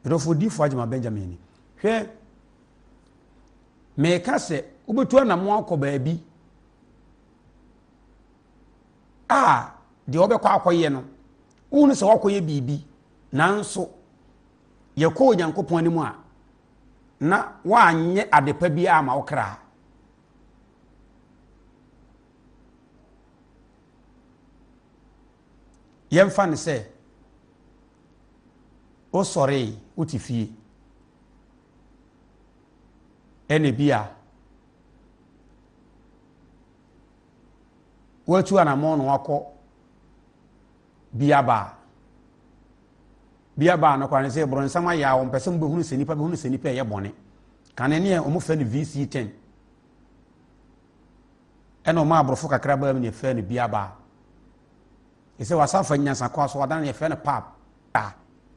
Rofo di fo Agema Benjamin hwe me ka se ubetu na mo akọ bi de obekọ akoye no unu se wakoye bibi nanso ye ko Onyankopon ani mu a na waanye adepa bi ama wokra yemfa ne se o sore utifie ene bia watu anamon wako biaba no kwane se bronsama ya wo mpesem behunu senipa ye bone kane ne o mo fa ne VC10 eno ma abrofo kakra ba me fa ne biaba ese wasafa nyansa kwa so wadan ye fa ne pap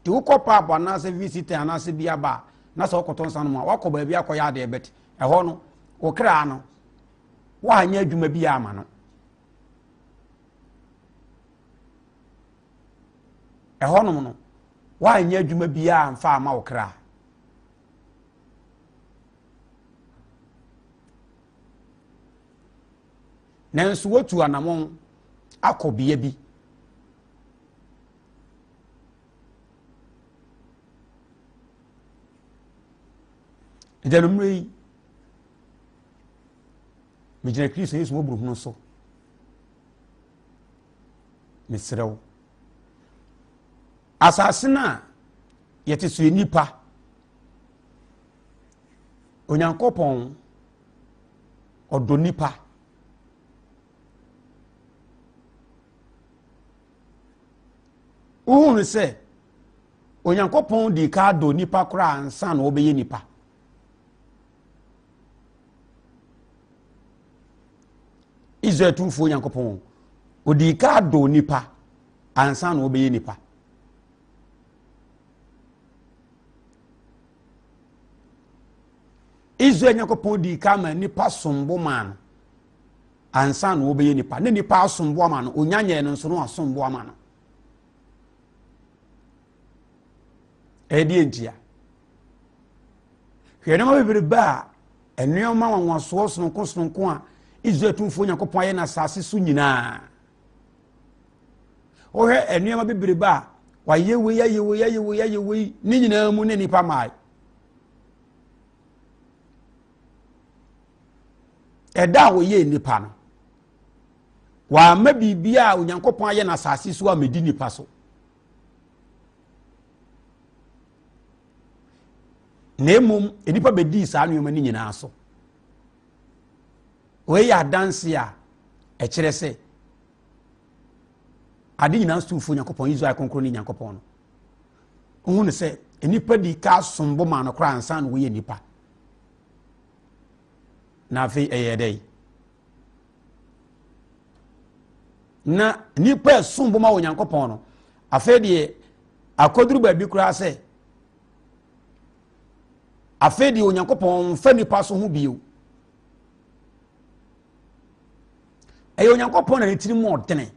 ti uko pap ana se VC10 ana se biaba na so okoton san mo wakọ ba bia akoya de bet eho no wo kra no wa anya adwuma bia ama no eho no wa anya adwuma bia amfa ama wo kra nanso watu anamon akobia bi Janumri Mijina Kristo Yesu mo buru so mesrew asasina yete so nipa Onyankopon odo nipa uhunu se Onyankopon di ka do nipa kura ansa na obeye nipa Israel tumfo Onyankopon odi ka do nipa ansa na obeye nipa Israel Onyankopon di ka ma nipa sombo man ansa na obeye nipa ne nipa sombo man onyanye no nso no asombo man edi entia hwere ma bebere ba enuoma wanwaso sonko a Israel tumfo Onyankopon aye na sase so nyina ohe enuoma bebere ba wa yewe ni nyina mu ne nipa mai eda wo ye nipa no wa ma bibia Onyankopon aye na sase so a medi nipa so nemum enipa bedi saa nuoma ni nyina so we ya danse a kire se ade nyina stufo Onyankopon Israel konkro ni Onyankopon no ohunu se enipa di ka sombo ma no kra ansa no we ye nipa na fe eyedei na nipa sombo ma Onyankopon no afa de akoduru ba bi kra se afa de Onyankopon fa nipa so hu bio eyo Onyankopon na netiri mo odene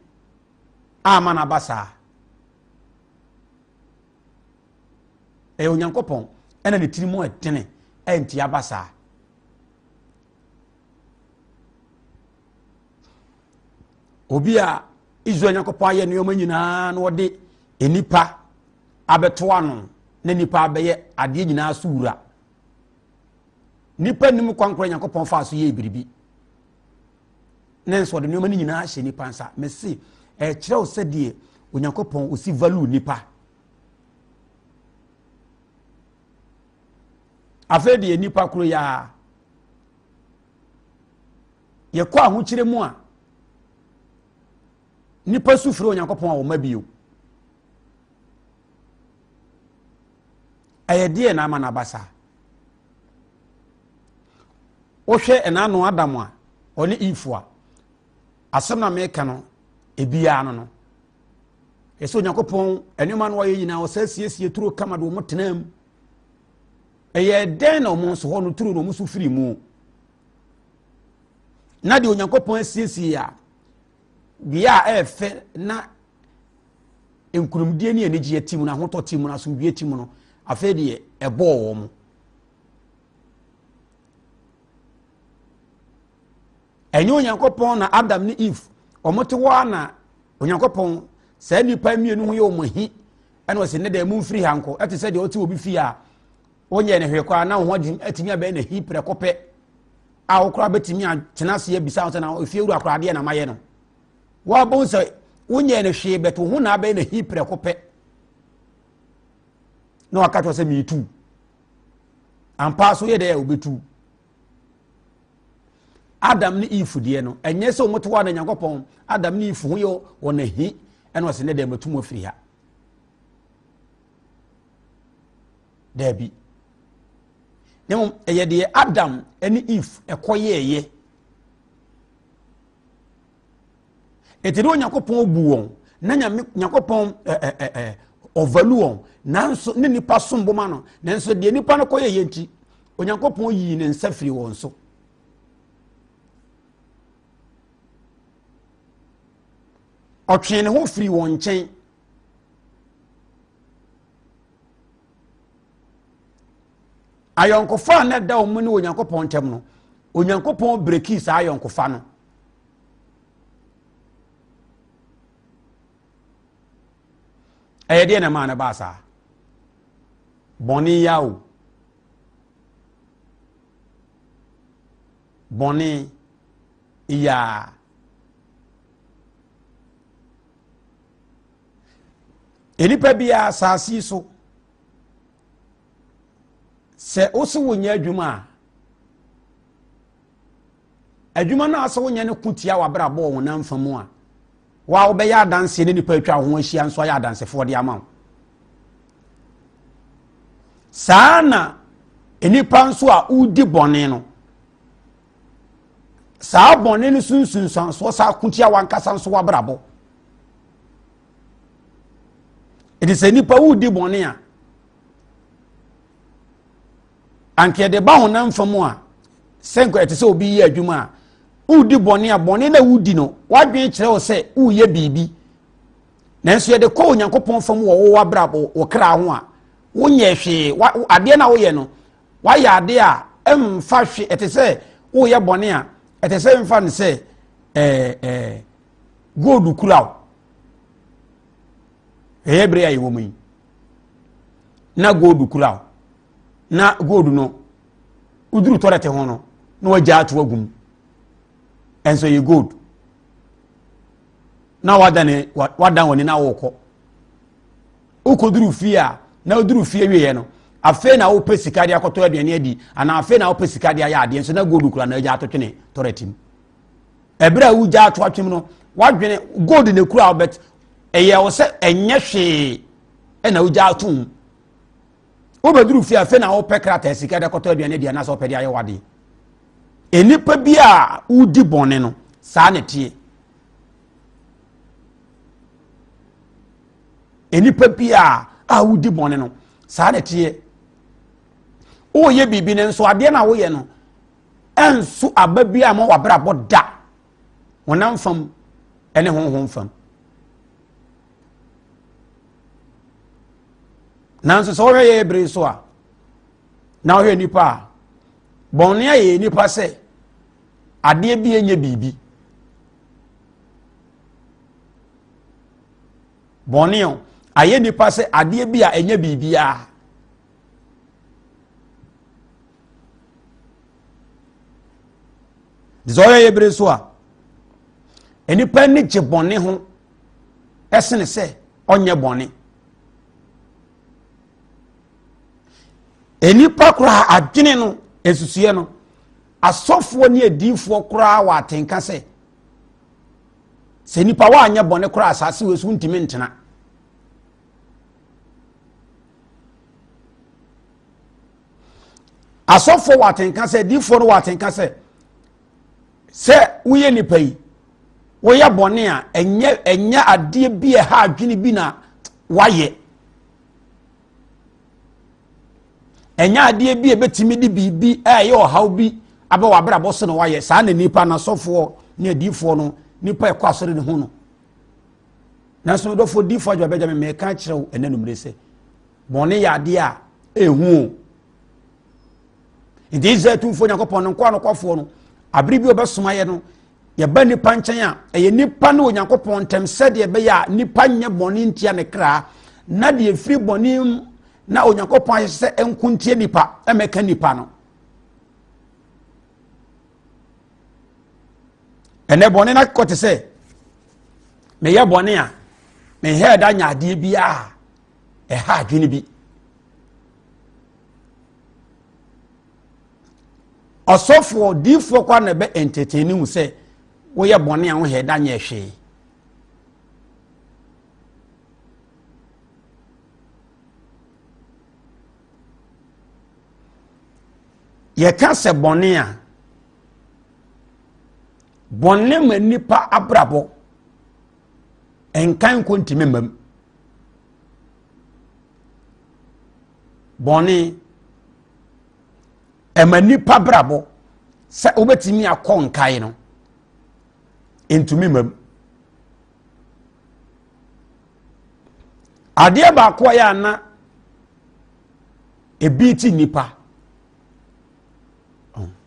ama na basa eyo Onyankopon ena netiri mo odene enti abasa obi a Israel Onyankopon aye nneoma nyina na ode enipa abeto ano na nipa abeye ade nyina so wura nipa nim kwankro Onyankopon fa so ye biribi nenso de nneoma ni nyina hye nipa nsa mesi kire o sedie Onyankopon osi value nipa afedi nipa kro ya ye kwa ho kire mu a nipa sufre Onyankopon a wo mabio ayede na ama na basa o hwe enano Adam a oni Ifua asem na meka no ebia no eso Onyankopon enuma no waye nyina o sasiesie turo kama do motenam eye den na o monso ho no turo no musu firi mu na de Onyankopon asiesie ya bia efe na enkurumdie ne anigye timu na hoto timu na somdue timu no afei de ebo wo mo enyo Onyankopɔn na Adam ne Eve omote wa na Onyankopɔn sa nipa mienu ho ye omohi ene o se ne da mu mfiri hanko ete se de oti obi fi a onye ne hwekwa na ho atimi abe na hi prekope a okra betimi atena se abisa so na ofie wura akra de na maye no wa bon se onye ne hwe beto ho na abe na hi prekope na wakato se mi tu ampa so ye de obetu Adam ni Eve de no enye se omoto wa na Nyankopɔn Adam ni Eve ho yo wona hi ene o se ne de matum afiri ha Debi nemo eye de Adam ene Eve ekoyeye etiri Onyankopɔn bu won na Nyankopɔn overlu won nanso ne nipa somboma no nanso de nipa no koyeye nti Onyankopɔn yi ne nsafiri won so otwene ho firi won nkyɛn ayonkofa na da omu ne Onyankopɔn ntem no Onyankopɔn breki sa ayonkofa no de na ma na ba sa boni yawo boni ya enipa bia asasi so se oso wonya adwuma na aso wonya ne kutia wabra bo wo na mfamu a wa wo be ya danse ne nipa atwa ho ahia nso ya danse fo de ama sana enipa nso a udi bone no saa bone ne sunsun so sa kutia wankasa nso wabra bo edi se nipa udi bone a anke de ba ho na mfamu a senko ete se obi yi adwuma a udi bone a bone na udi no wadwen kire wo se uye bibi nanso ye de ko Onyankopɔn fam wo wabra wo kra ho a wonye hwe ade na wo ye no wa ya ade a emfa hwe ete se wo ye bone a ete se emfa ne se gold kuraw hebrea yi wo mu na gold kuraw na gold no uduru torete ho no na wagya ato agum enso ye gold na wadan woni na woko ukoduru fia na uduru fie wiye no afe na wo pesika dia akoto aduane adi ana afe na wo pesika dia ya ade enso na gold kura na agya ato twene toretim ebra wu gya ato atwem no wadwene gold ne kura obet eye wo se enye hwe na ugya ato obeduru fie afe na wo pekra ta sika dia akoto aduane adi ana so pedi aye wade enipa bi a udi bone no saa ne tie enipa bi a udi bone no saa ne tie o ye bibi ne nso ade na wo ye no enso aba bi a mo wabra boda wonam fam ene honhom fam nanso so we ye bre so a na wo nipa bone ye nipa se ade bi enye bibi bone o aye nipa se ade bi a enye bibi a zoya yebre so a enipa ni je bone ho esene se onye bone enipa kura adwene no esusuye no asofo ni edifo kura wa atenka se nipa wa anya bone kura asase we su ntimi ntena asofo wa atenka se edifo no wa atenka se uye nipa yi wo ya bone a enya ade bi ha adwene bi na waye enya ade bi betimi di bibi ye ohaw bi aba wabra boso no waye saa na nipa na sofo ne adifo no nipa e kwasore ne ho no na so do fo difo adwa beja me ka kirew enanumre se bone ya ade a ehu ndi Israel tumfo Nyankopɔn no kwa no kwafo no abiri bi obesoma ye no ye ba nipa nkyɛn a eye nipa no Nyankopɔn ntem sɛde be ya nipa nye bɔne ntia ne kra na de firi bɔne na Onyankopɔn ayɛ sɛ enkuntie nipa emeka nipa no ene bɔne na kote sɛ me ye bɔne a me he da nya ade bi a ha adwene bi osofo difo kwa na be entertaining wu sɛ wo ye bɔne a wo he da nya hwe ye ka sɛ bɔne a bɔne ma nipa abrabo enkan ko ntime mam bɔne ema nipa brabo sɛ obetimi akɔ nkai no entumi mam adeɛ ba ko ya na ebi ti nipa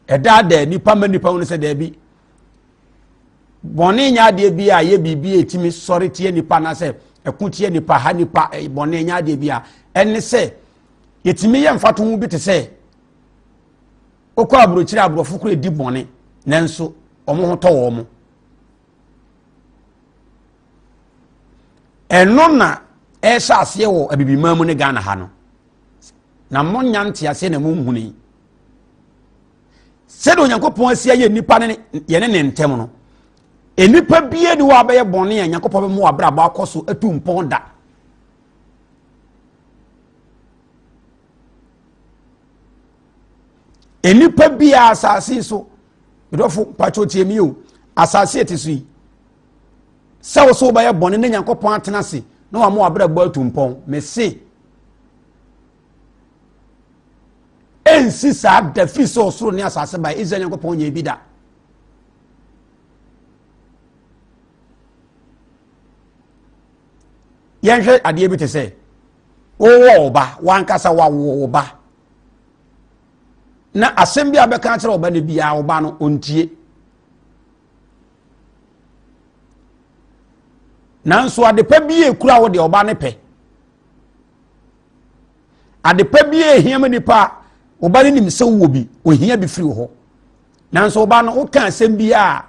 ɛda nipa ma nipa wonu sɛ da bi bɔne nya adeɛ bi a ye bibi etimi sɔre tie nipa na sɛ ɛko tie nipa ha nipa bɔne nya adeɛ bi a ɛne sɛ yetimi yɛ mfato hu bi te sɛ okɔ abrokyire abrofo kɔ edi bɔne nanso ɔmo ho tɔ wɔ mo ɛno na ɛhyɛ aseɛ wɔ abibima mu ne Ghana ha no na mo nyante ase na mo nhuni sɛde Onyankopɔn asia yɛ nipa ne yɛne ne ntem no enipa bie de wa bɛyɛ bɔne a Nyankopɔn bɛ mo abrabɔ akɔ so atu mpɔn da enipa bia asase so bedofo pachotie mi o asase ete so yi sɛ wo so bɛyɛ bɔne ne Nyankopɔn atena se na wa mo abrabɔ atu mpɔn me se ensi sa da fi so soro ne asase ba Israel Nyankopɔn nya bi da yɛnhwɛ adeɛ bi te sɛ wo ba wankasa wa wo ba na asɛm bi abɛka kyerɛ oba ne bia oba no ontie nanso adepa bi ekura wo de oba ne pɛ adepa bi ehia ma nipa oba ne nim sɛ wo bi ohia bi firi ho nanso oba no wo ka asɛm bi a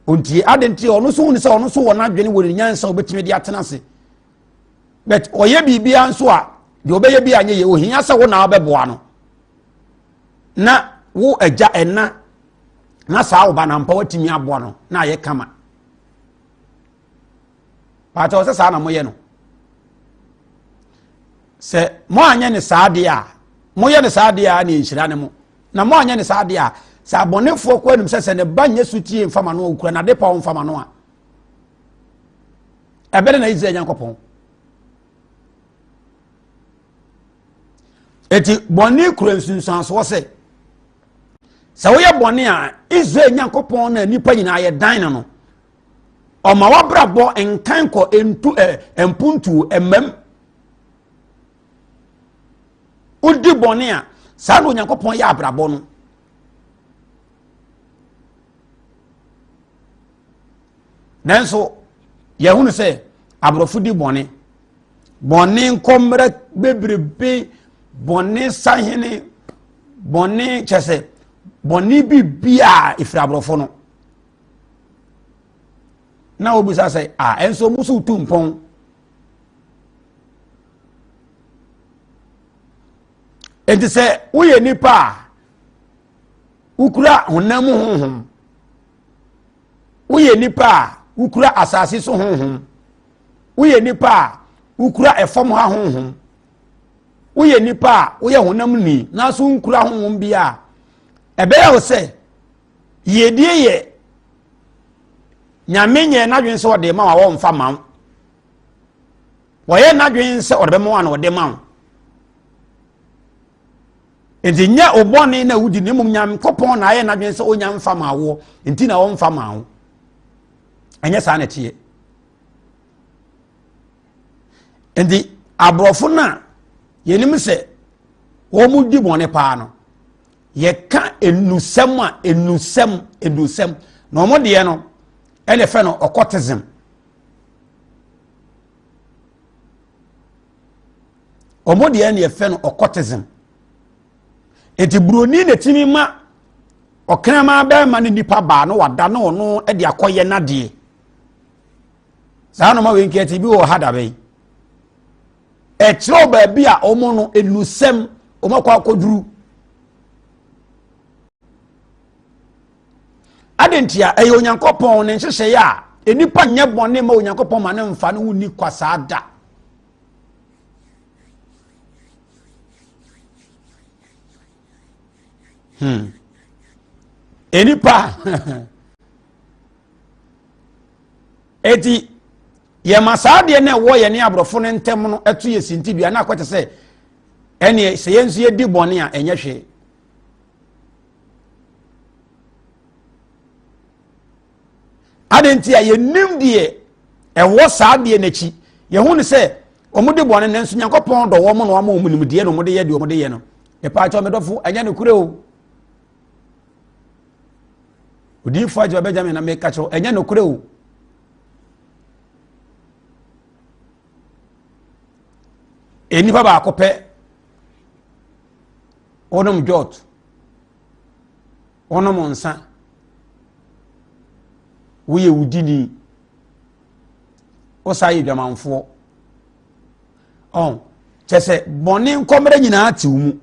ontie adenti ɔno so hu ne sɛ ɔno so wɔ na adwene wɔ ne nyansa obetime de atena se but oye bibia nso a de obeye bi anye ye ohia sɛ wo na obeboa no na wo agya enna na saa wo ba na mpa watimi aboa no na ye kama pata o sɛ saa na moye no sɛ mo anya ne saa de a moye ne saa de a ne nhyira ne mo na mo anya ne saa de a sɛ abonefo ko anim sɛ ne ba nya sutie mfama no okura na de pa wo mfama no a ebere na Israel Nyankopɔn eti bɔne kura nsunsuan so sɛ sɛ woyɛ bɔne a Israel Nyankopɔn na nipa nyina yɛ dan no ɔma wabrabɔ enkan kɔ empuntu emam udi bɔne a saa no Nyankopɔn yɛ abrabɔ no nanso yɛhunu sɛ abrɔfo di bɔne nkɔmrɛ bebrebe bɔne sahene bɔne kyɛsɛ bɔne bibia ifiri abrɔfo no na obisa sɛ enso musu tumpɔn enti sɛ woyɛ nipa a ukura honam honhom woyɛ nipa a ukura asase so honhom woyɛ nipa a ukura efam ha honhom woyɛ nipa a woyɛ honam ni na so nkura honhom bia ɛbɛyɛ wo sɛ yedie yɛ nyame nyɛ n'adwen sɛ ɔde ma wa wɔmfa ma wo wɔyɛ n'adwen sɛ ɔde bɛma wa na ɔde ma wo enti nya obɔne na wudi ne mum nyam kopɔn na ayɛ n'adwen sɛ onya mfa ma wo enti na wɔmfa ma wo ɛnyɛ saa na tie enti abrɔfo na yenim sɛ wo mu di bone pa no ye ka enusem a enusem no mo de no ele fe no occultism omo de ne fe no occultism enti broni ne timi ma okrama ba ma ne nipa ba no wada no no e de akoye na de saa no ma we nketi bi wo hada be e kiro ba bia omo no enusem omo kwa koduru adentia eyo Onyankopon ne nhyehyɛ ya enipa nye bɔne ma Onyankopon ma ne mfa no wuni kwasa ada enipa eti ye masade na wo ye ne abrofo ne ntem no eto ye sintibia na akwete se ene se yensu ye di bɔne a enye hwe adentia ye nim de ewo saade na chi ye hu ne se omude bɔne ne nso Nyankopon do wo mo no ama omunim de no mo de ye no e pa cha medofo anya ne kure o odi fo ajo Benjamin na me ka cho anya ne kure o enipa ba akopɛ onom jot onom nsa woyɛ wudini osayi dwamanfo kyese bɔne nkomre nyina atiwu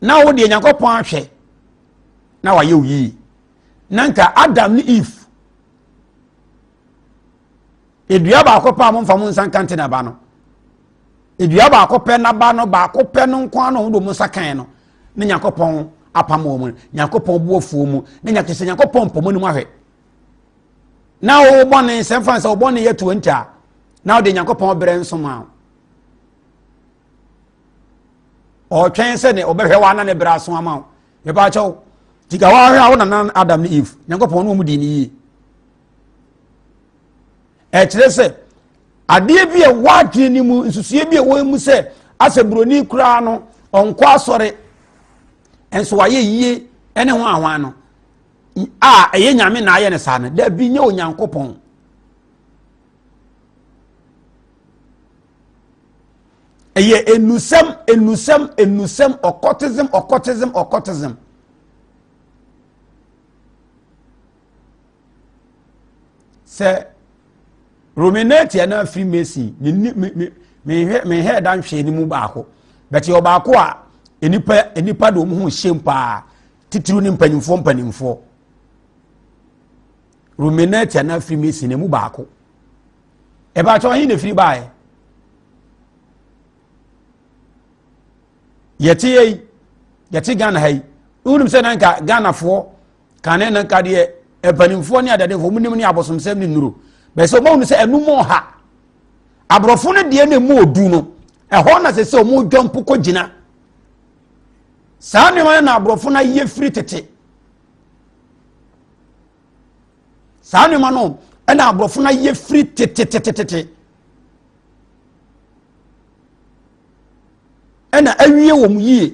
na wo de Nyankopɔn ahwɛ na wayɛ uyi nanka Adam ni Eve edua ba akopa mo mfa mo nsa kante na ba no edua ba akopɛ na ba no ba akopɛ no nkwa no wo do mo sakan no ne Nyankopɔn apamo mu Nyankopɔn buofuo mu ne nyakese Nyankopɔn pomo ni mu ahwɛ na wo bɔne semfa nsa wo bɔne yɛ 20 a na wo de Nyankopɔn brɛ nsoma o twɛn sɛ ne obɛhwɛ wa na ne brɛ aso ama ye ba kyɛw tiga wa hwɛ wo na Adam ne Eve Nyankopɔn no mu di ni yi kyerɛ sɛ adeɛ bi a wadwe ni mu nsusue bi a wo mu sɛ asebroni kura no ɔnkɔ asɔre enso waye yie ene ho ahwan no a eye nyame na aye ne sa ne da bi nye Onyankopɔn eye enusem occultism se Romanate na Freemason me head dan hwe ni mu baako but yo baako a enipa do mu ho hyempa titiru ni mpanimfo Romanate na Freemason ne mu baako e ba cho hin ne free bae yeti Ghana hai unum se nanka Ghana fo kane nanka de epanimfo ni adade fo munim ni abosomsem ni nuru be so mo nu se enumo ha abrofo ne de na mu odu no eho na se o mu dwompo ko gina saa ne ma na abrofo na ye firi tete saa ne ma no na abrofo na ye firi tete ena awie wo mu yie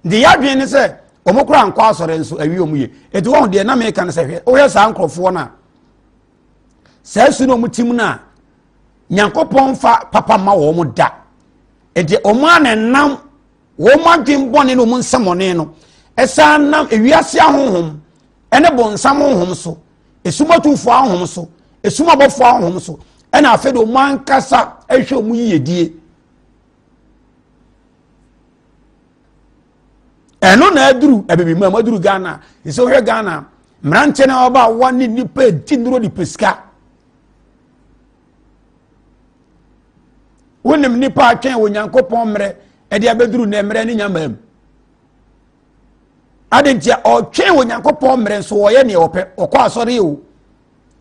de yadwen ne se omokura nkwa asore nso awie wo mu yie eti wo de na me kan se hwe wo hwe saa nkrofo na saa su no mutim na Nyankopɔn fa papa ma wo mu da enti omo anenam wo madwen bone no mu nsamone no esa nam ewiase ahonhom ene bo nsam honhom so esumatufo ahonhom so esumabofo ahonhom so ena afedo mankasa ehwe mu yiyedie eno na aduru abebi mu aduru Ghana iso hwe Ghana mranche na oba wani nipa tinuro di peska wonim nipa atwen Onyankopɔn mre e de abeduru na mre ni nyamam adentia o twen Onyankopɔn mre so wo ye ne opɛ okɔ asɔre o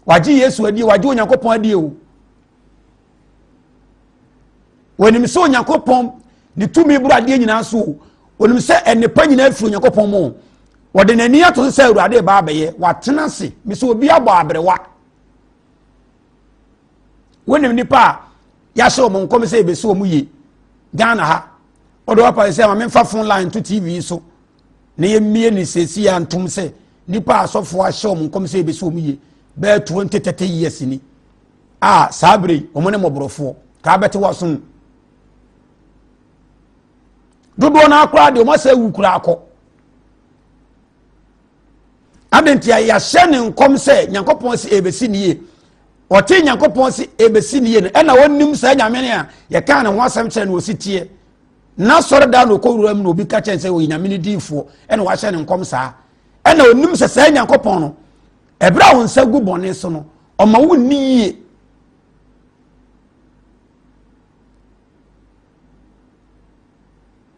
waji Yesu adi waji Onyankopɔn adi o wonim so Onyankopɔn ni tumi buru ade nyina so wonim se enipa nyina afiri Onyankopɔn mo wode nani ato se Awurade ba abeye watena se mi so obi abɔ abrewa wonim nipa ya show mo nkom say be so mu ye Ghana ha odo apa say ma me fa phone line to TV so na ye mie ni sesi ya ntom say nipa asofo a show mo nkom say be so mu ye be 20-30 years ni sabre omo ne mobrofo ka bete wasun dodo na akra de omo say wukura akọ adentia ya hye ne nkom say Nyankopon si ebesi niye ote Nyankopon si ebesi niye no na wonnim sa nyame ne a ye ka ne ho asem kire no ositie na sore da no kowuram no obi ka chen say o nyame ne difo na wa hye ne nkom sa na onnim sa Nyankopon no ebra won sa gu bone so no oma wo niye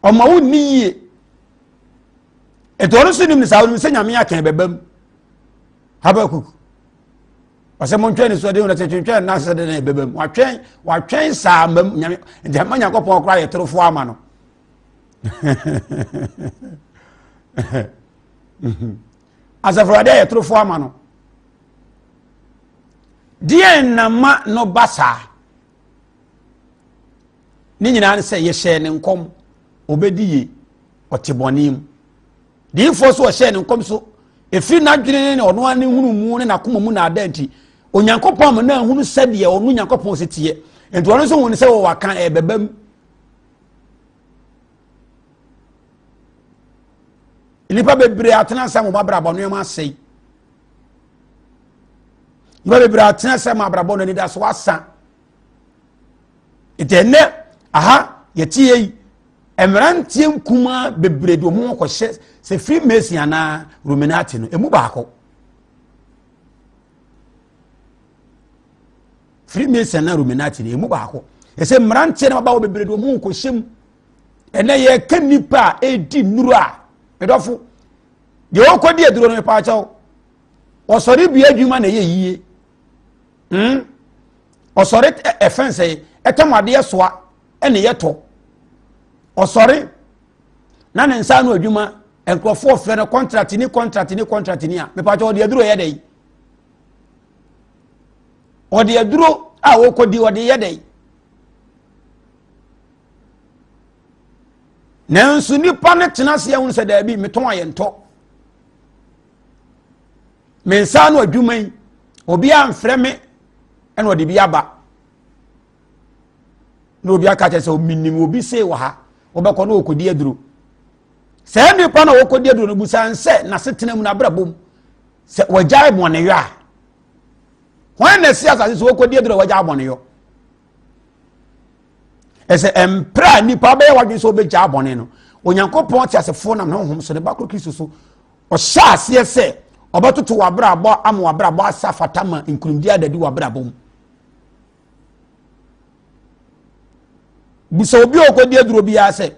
oma wo niye etoro so nim ne sa won se nyame aka bebam Habakuk ose mo ntwe ne so de wona tetwe na se de na bebam watwen sa mam nyame de ma Nyankopon kra ye torofo ama no asafrade ye torofo ama no die na ma no basa ni nyina ne se ye hye ne nkom obediye otebonim di fo so hye ne nkom so efi na dwene ne ono ane hunu mu ne nakoma mu na adanti Onyankopon mo na hunu sede ono Nyankopon setie ento ono so woni se wo waka ebebam ilipa bebre atena sa mo babra bonu ma sei iba bebre atena sa mo babra bonu ni da so asa etene yetie emrantie nkuma bebre do mo ko hye se Freemason ana Illuminati no emu baako Freemason na Illuminati no emu baako ese mrantie na bawo bebre do mo ko hyem ene ye kanipa edi nuru a edofo de okodi eduro no pa achaw osori bia adwuma na ye yie osori efense etamade soa ene yeto osori na ne nsa no adwuma enkrofo fe no contract ni a me pa achaw de eduro ye dai odi eduro a okodi odi ye dai nanso nipa ne tenase ehun se da bi meton ayento mensa no adwuman obi amfre me ena odi bi aba no obi aka chese ominim obi se wa ha obekọ no okodi aduro se nipa na okodi aduro no busan se na setena mu na brabom se wajai boneyo a wan na siasa se okodi aduro wajai boneyo ese empra nipa be wadwe so be ja bone no Onyankopon ti asefo nam na honhom so ne bakro Kristo so o sha ase se obatoto wabrabo am wabrabo asafatama nkurumdi adadi wabrabom bisa obi okodi aduro bi ya se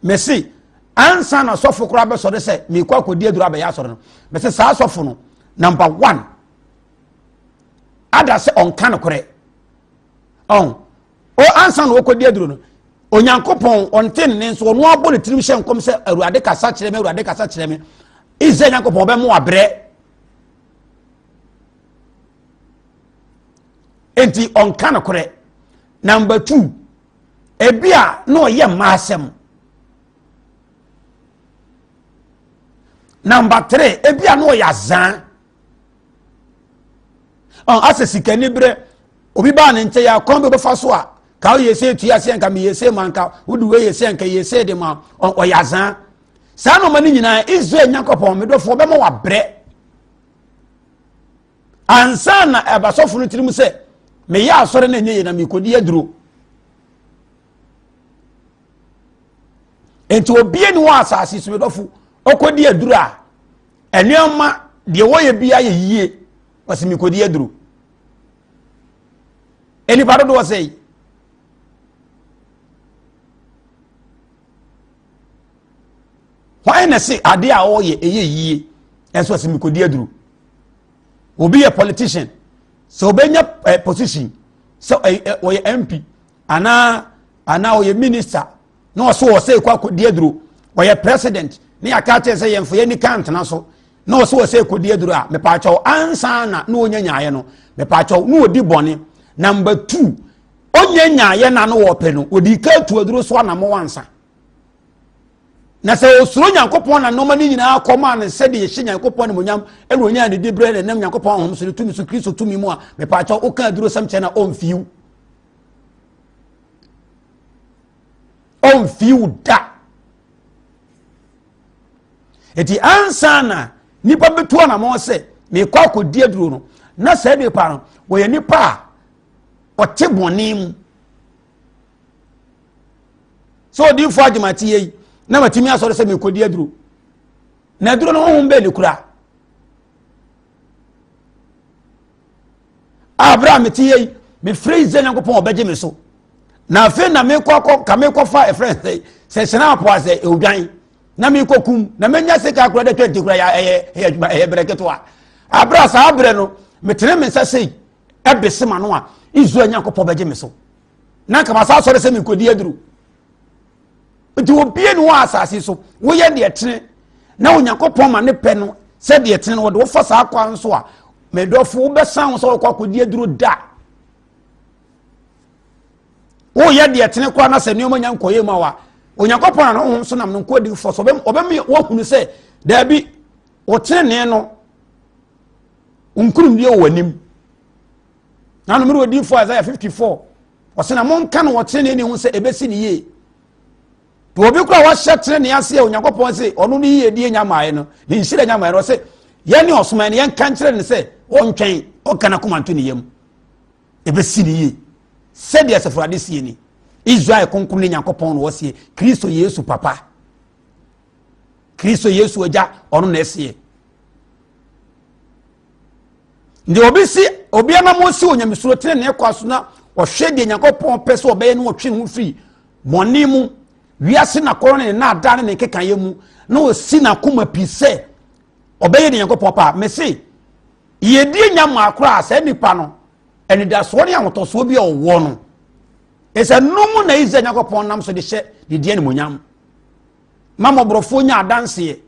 mesi ansa na sofo kura be so de se me kwa kodi aduro aba ya so no mesi sa sofo no number 1 ada se onka no kore o ansa na okodi aduro no Onyankopon onten ne nso no abo ne tirim hye nkom se Awurade kasa kire me ize Nyankopon be mo abre enti onka no kore number 2 ebia no ye maasem number 3 ebia no ya zan asesika ni bre obi ba ne nche ya kon be fa so a ka yese tuase nka me yese manka wudu we yese nka yese de ma oyazan sa no mani nyina Israel Nyankopon me dofo be ma wa bre ansa na ebasofo no tirim se me ya asore na nyeye na me kodi aduro enti obi ani wa asase so me dofo okodi aduro a eneoma de wo ye bia ye yie wase me kodi aduro eni paro do say why na say ade a o ye eye yie enso wase me kodi aduro obi a politician so obenya position so o ye MP ana o ye minister no so say kwa kodi aduro o ye president ni akate say yemfo ye ni kant na so no so say kodi aduro a me pa chaw ansa na no onyanyaaye no me pa chaw no odi bone number 2 onye nya ye na no wo pe no odi ka tu aduro so na mo wansa na se osuro Nyankopon na no ma ni nyina akoma ne se de ye hye Nyankopon ne monyam e ro nya ne de bre ne nam Nyankopon hom so tumi so Kristo tumi mu a me pa cha o ka aduro sam che na on fiu da eti ansana nipa betu na mo se me kwa akodi aduro no na se de pa no wo ye nipa o te bonim so di fo agimati yi na matimi asore se me kodi aduro na aduro no ho mbe likura Abraham ti yi me freeze Nyankopon obeje me so na fe na me kwa fa e friend se sena po ase e odwan na me kokum na menya se ka kura de 20 kura ya breketo a Abraham sa abre no me tene me nsa sei e besema no a Israel Nyankopon beje me so na kama sa asore se me kodi aduro nti obie no asase so wo ye de tene na Onyankopon ma ne pe no se de tene wo de wo fa sa akwa nso a me dofo wo besan so wo kodi aduro da wo ye de tene kwa na se ne omanya nkoye ma wa Onyankopon na ho so nam no kodi fo so obemi wo hunu se da bi wo tene no unkurum die wo anim na no me wo di fo Isaiah 54 wo se na mon kan wo tene ne hu se ebesi ne ye to obi kura wa hyetre ne ase Onyankopon se ono ne yie die nyamae no ne nhire nyamae no se ye ne osoma ne ye kan kire ne se ontwen o kana komanto ne yam ebesi ne yie se de asefrade sie ni Israel konkom ne Nyankopon no wosie Kristo Yesu papa Kristo Yesu aja ono na esie ndi obi anamo si onyamesuro tene ne kwaso na ohwe de Nyankopon pese obeye no otwe no firi monimu wiase na korone na adane ne kekanye mu na osi na koma pise obeye de Nyankopon pa mesi yedi nyama akora asa nipa no eni da so ne awotoso bi owo no esa numu na ize Nyankopon nam so de hye de die ne monyam mama brofo nya adanse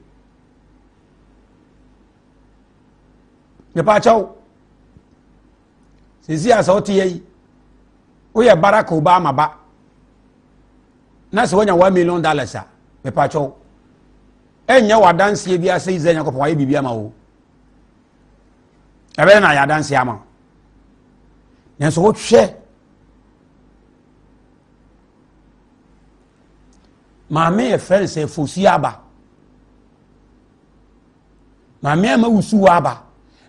ne pa chawo sisi asa otiye o ye Barack Obama ba na se wonya $1 million a me pa cho enya wadanse bia se ize Nyankopon aye bibia ma wo ebe na ya danse ama nenso wo hwe maame e friend se fosi aba maame ma wusu aba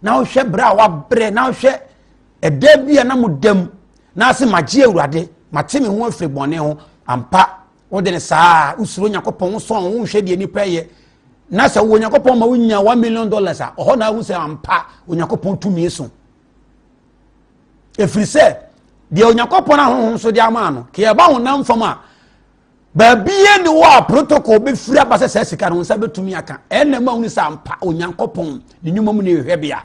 na wo hwe bra wa bre na wo hwe eda bia na mudam na se magye awurade mateme ho afiri bone ho ampa wo de ne saa usuro Nyankopon so wo hwe de nipa ye na se wo Nyankopon ma wo nya $1 million a oho na wo se ampa Onyankopon tumi so efiri se de Onyankopon ahonhon so de ama no ke ba ho nam fam a ba bie ni wo protocol be firi aba se sika no nsa betumi aka enne ma hu se ampa Onyankopon ni nyuma mu ne hwe bia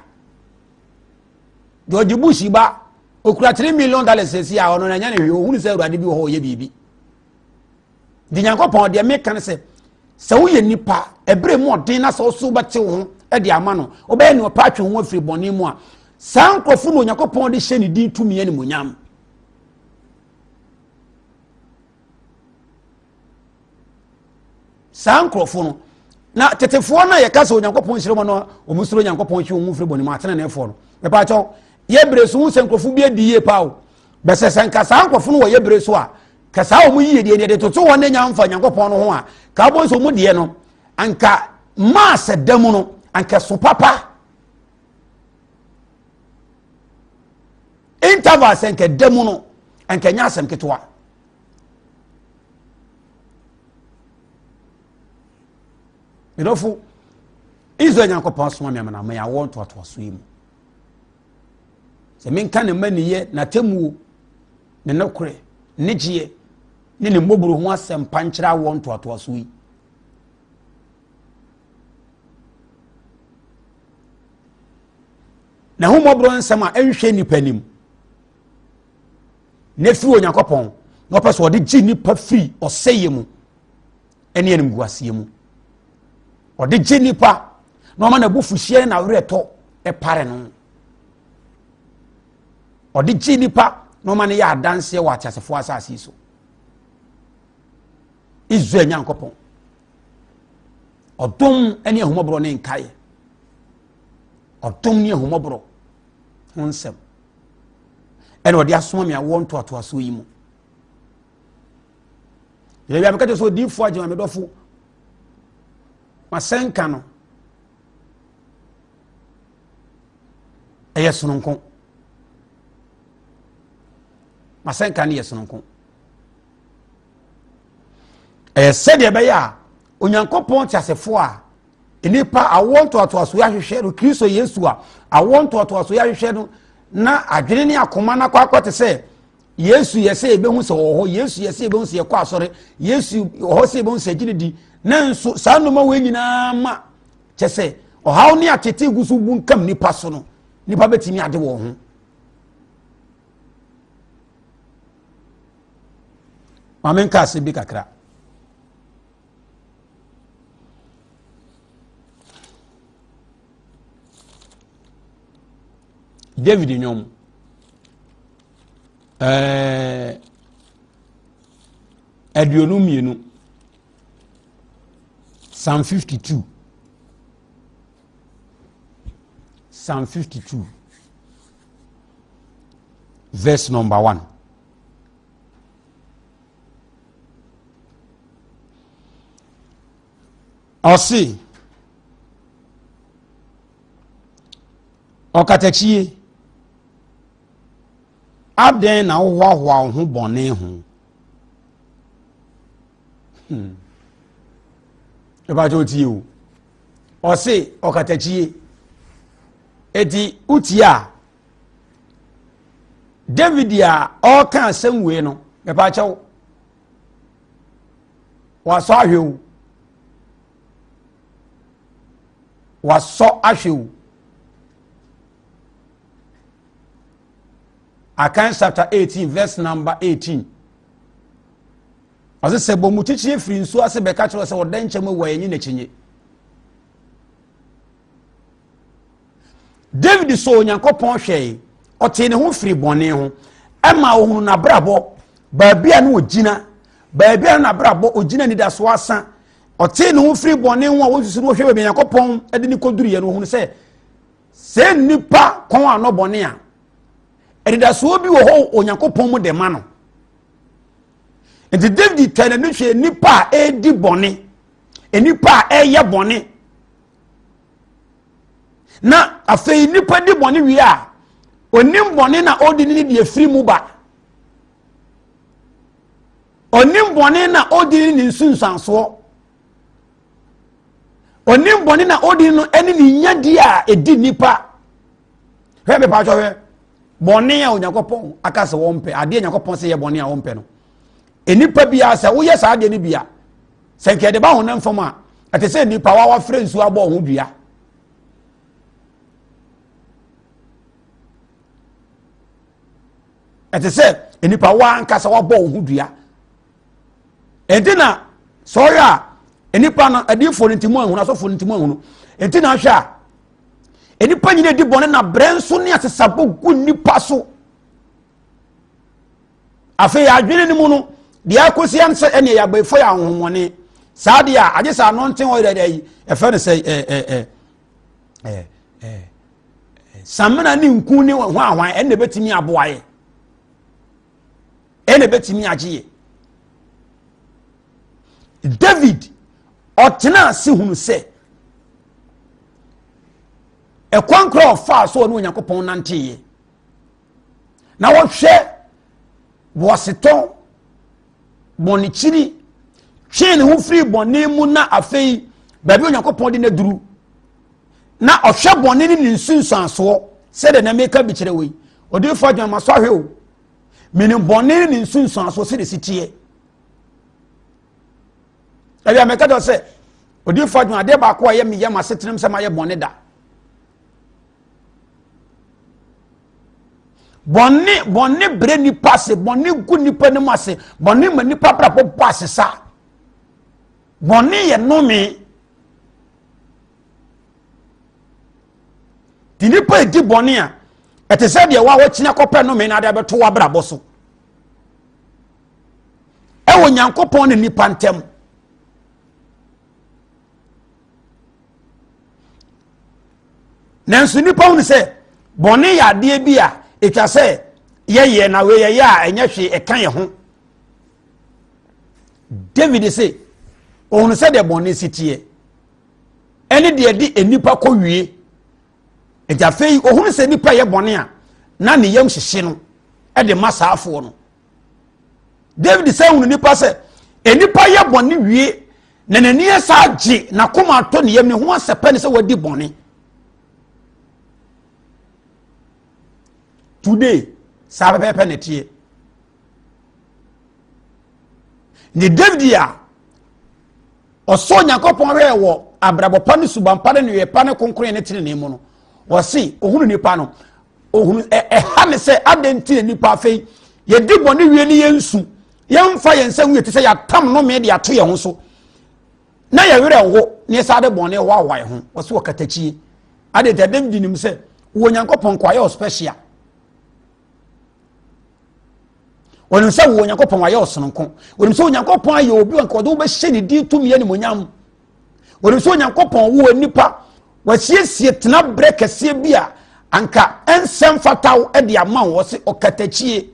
George Bush ba okura $3 million sesi a ono na nya ne hwe ohunu se awurade bi ho ye bibi di Nyankopon de me kan se wo ye nipa ebre mu odin na se so bete ho e de ama no obaye ni opa atwe ho afiri bone mu a sankrofo no Nyankopon de hye ni din tumi ye ni monyam sankrofo no na tetefo na ye ka se Nyankopon hire mo no o musuro Nyankopon hye o mu afiri bone mu atena na efo no e pa cho ye bre so hu sankrofo bi adiye pawo be se sanka sankrofo no wo ye bre so a kasa o mu yie de ne de toto won nya mfa Nyankopon no ho a ka bo so mu de no anka ma se damu no anka so papa interval se anka damu no anka nya asem ketwa medofo Israel Nyankopon so ma na ma ya won to so yi mu se men kan ma niye na temu ne nokure ne gie ne ne mboburu ho asem pankyira won to so yi na hu mobro nsem a enhwe nipa nim ne fi Onyankopon no pese ode gi nipa free oseye mu ene enim guase mu ode gi nipa no ma na bufuhie na wereto e pare no ode gi nipa no man ya dance wa tiasefo asase so Israel nyankopon odom ene ahomobro ne nkae odom ne ahomobro honsem ene odi asoma me awo nto aso yi mu ye bia mekaje so di fo agema me dofo masenka no sononko masenka ne sononko sede be ya onyankopon tiasefo a enipa awonto atoaso ya hwehwe no Kristo Yesu a awonto atoaso ya hwehwe no na adwene ne akoma na kwakwate se Yesu yese ebehu se wo ho Yesu yese ebehu se yakọ asore Yesu ho se ebehu se gine na nso saa no ma we nyina ma kyese ohaw ne atete gusu bunkam nipa so no nipa betimi ade wo ho mamenka se bi kakra David nyom aduonu mienu Psalm 52 verse number 1 Osi okatachie abden na hohoa ho bone ho eba joti o Osi okatachie eti utia David ya o kan asemwe no eba chawo waso ahwew waso ahwew Acts chapter 18 verse number 18 Ase sebo mutichie firi nso ase beka chiro se wodan chemu wo enyi na chinye David so onyankopon hwee ote ne ho firi bone ho ema ohunu na brabo baabia na ogina baabia na brabo ogina ni da so asa ote ne ho firi bone ho a wosusu wo hwe be onyankopon ade ni koduru ye no ohunu se nipa kon ano bone a edida so bi wo ho onyankopon mu de ma no enti David tane no hwe nipa a edi bone enipa a eye bone na afei nipa di bone wi a onim bone na odi ni de afiri mu ba onim bone na odi ni nsunsanso onim bone na odi no eni ni nyadi a edi nipa hwe be pa hwe bone a onyankopon akase wo mpe ade onyankopon se ye bone a wo mpe no enipa bia se wo ye sa ade ni bia se nke de ba honam fam a ate se nipa wa frɛ nsu abo ho dua ate se enipa wa nkasa wa bo ho dua entina so ya enipa na adifo ntimu ahunu asofo ntimu ahunu entina hwa enipa nyine di bone na brenso ne asesabo gu nipa so afi adwene ni mu no dia akosi anse ene ya gbefo ya honhomone saa dia age saa no nten o dada yi efe ne se samana ni nku ni ho ahwan ene betimi aboaye ene betimi agye David otena si hunu se ekwankro fa so no Onyankopon nanteye na wo hwe woseton bonichiri twen ho firi bone mu na afei babi Onyankopon de na duru na ohwe bone ni nsunsanso se de na meka bi kire we odi fo adwan maso ahwe o mini bone ni nsunsanso se de sitie abi ameka do se odi fo adwan ade ba ko aye me yema setenem se ma ye bone da bonni bre ni passe bonni gu ni pa ni masse bonni ma ni pa prapo passe sa bonni ye nomi ti ni pa di bonni a ɛte sɛ deɛ wa wɔkyina kɔpɛ no me na de bɛto wabrabɔ so ɛwɔ Nyankopɔn ne nipa ntɛm. Nanso nipa hu sɛ bɔne yɛ adeɛ bi a etwa sɛ yɛyɛ na we yɛyɛ a ɛnyɛ hwe ɛka yɛ ho. David sɛ ohunu sɛ deɛ bɔne sitie ɛne deɛ di enipa kɔ wie ɛgya fei ohunu sɛ nipa yɛ bɔne a na ne yam hyehye no ɛde ma saafoɔ no. David sɛ ohunu nipa sɛ enipa yɛ bɔne wie na n'ani ɛsa agye na kɔma atɔ ne yam ne ho asɛpɛ ne sɛ wadi bɔne. Today saa pɛpɛpɛ ne tie ne David a ɔsɔ Nyankopɔn hwɛ wɔ abrabɔpa ne subampa ne yɛpa ne konkron ne tene ne mu no wɔse ohunu nipa no ohunu ɛha ne sɛ adɛnti ne nipa afei yɛdi bɔne wie ne yɛnsu yɛmfa yɛn nsa wie te sɛ yɛatam no me de ato yɛn ho so na yɛwerɛ wo ne yɛsa de bɔne wɔawa yɛn ho wɔse wɔ katakyi adɛnti David nim sɛ wɔ Nyankopɔn kwa yɛ special. Wɔnim sɛ wɔ Nyankopɔn ayɛ ɔsononko. Wɔnim sɛ Nyankopɔn ayɛ obi wanka ɔde wobɛhyɛ ne din tumi yɛ ne monyam. Wɔnim sɛ Nyankopɔn wo nipa wɔsiesie tena brɛ kɛseɛ bi a anka ɛnsɛm fataw de ama wo se ɔkatakyie.